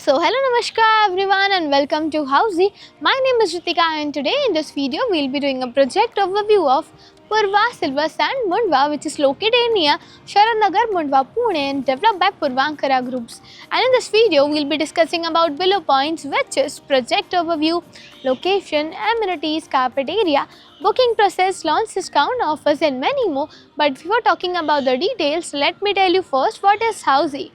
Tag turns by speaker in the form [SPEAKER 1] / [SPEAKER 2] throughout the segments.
[SPEAKER 1] So hello namaskar everyone and welcome to Housey. My name is Ritika and today in this video we'll be doing a project overview of Purva Silver Sand Mundwa, which is located near Sharadnagar, Mundwa, Pune and developed by Purvankara Groups. And in this video we'll be discussing about below points, which is project overview, location, amenities, carpet area, booking process, launch discount offers and many more. But before talking about the details, let me tell you first what is Housey.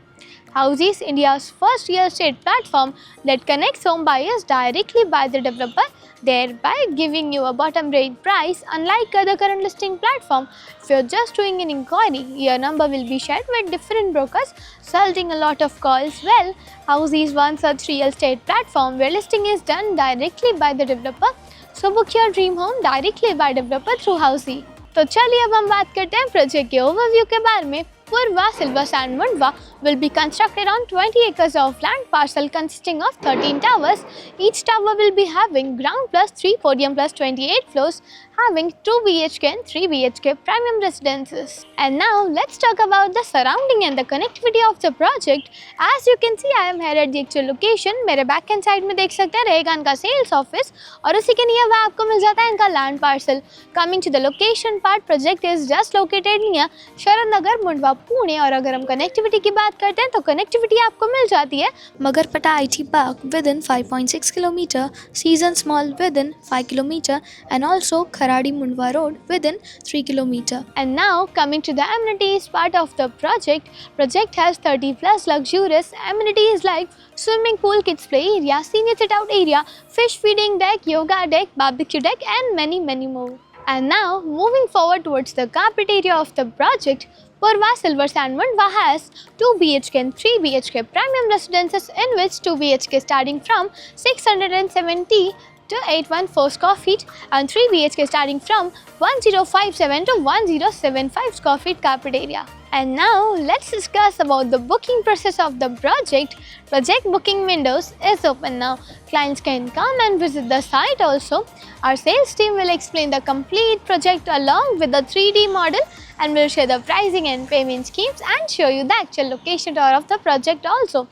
[SPEAKER 1] Housey is India's first real estate platform that connects home buyers directly by the developer, thereby giving you a bottom rate price. Unlike other current listing platform, if you're just doing an inquiry, your number will be shared with different brokers, resulting a lot of calls. Well, Housey is one such real estate platform where listing is done directly by the developer. So book your dream home directly by developer through Housey. तो चलिए अब हम बात करते हैं project के overview के बारे में. Purva Silver Sand Mundwa will be constructed on 20 acres of land parcel consisting of 13 towers. Each tower will be having ground plus 3 podium plus 28 floors, having 2 BHK and 3 BHK premium residences. And now let's talk about the surrounding and the connectivity of the project. As you can see, I am here at the actual location. मेरे back hand side में देख सकते हैं रहेगा इनका sales office और उसी के नियर बाय आपको मिल जाता है इनका land parcel. Coming to the location part, project is just located near Sharadnagar, Mundhwa, Pune. और अगर हम कनेक्टिविटी की बात करते हैं तो कनेक्टिविटी आपको मिल जाती है Magarpatta IT park with in 5.6 kilometre, season mall with in 5 kilometre and also Kharadi Mundwa Road within 3 km. And now coming to the amenities part of the project. Project has 30 plus luxurious amenities like swimming pool, kids play area, senior sit out area, fish feeding deck, yoga deck, barbecue deck and many more. And now moving forward towards the carpet area of the project, Purva Silver Sand Mundwa has 2 BHK and 3 BHK premium residences, in which 2 BHK starting from 670 to 814 square feet and 3 BHK starting from 1057 to 1075 square feet carpet area. And now let's discuss about the booking process of the project. Project booking windows is open now. Clients can come and visit the site also. Our sales team will explain the complete project along with the 3D model and will share the pricing and payment schemes and show you the actual location tour of the project also.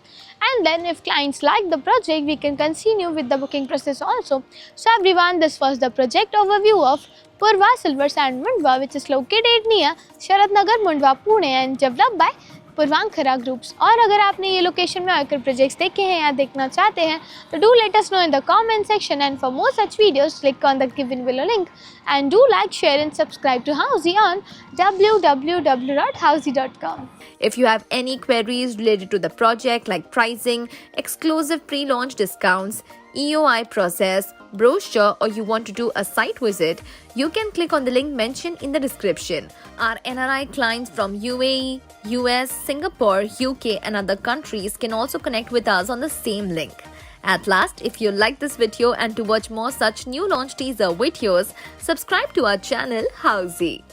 [SPEAKER 1] And then if clients like the project, we can continue with the booking process also. So everyone, this was the project overview of Purva Silver Sand Mundwa, which is located near Sharadnagar, Mundwa, Pune and developed by Purvankara Groups. और अगर आपने ये location में आकर projects देखे हैं या देखना चाहते हैं तो do let us know in the comment section, and for more such videos click on the given below link and do like, share and subscribe to Housey on www.housey.com.
[SPEAKER 2] If you have any queries related to the project like pricing, exclusive pre-launch discounts, EOI process, brochure, or you want to do a site visit, you can click on the link mentioned in the description. Our NRI clients from UAE, US, Singapore, UK and other countries can also connect with us on the same link. At last, if you like this video and to watch more such new launch teaser videos, subscribe to our channel Housey.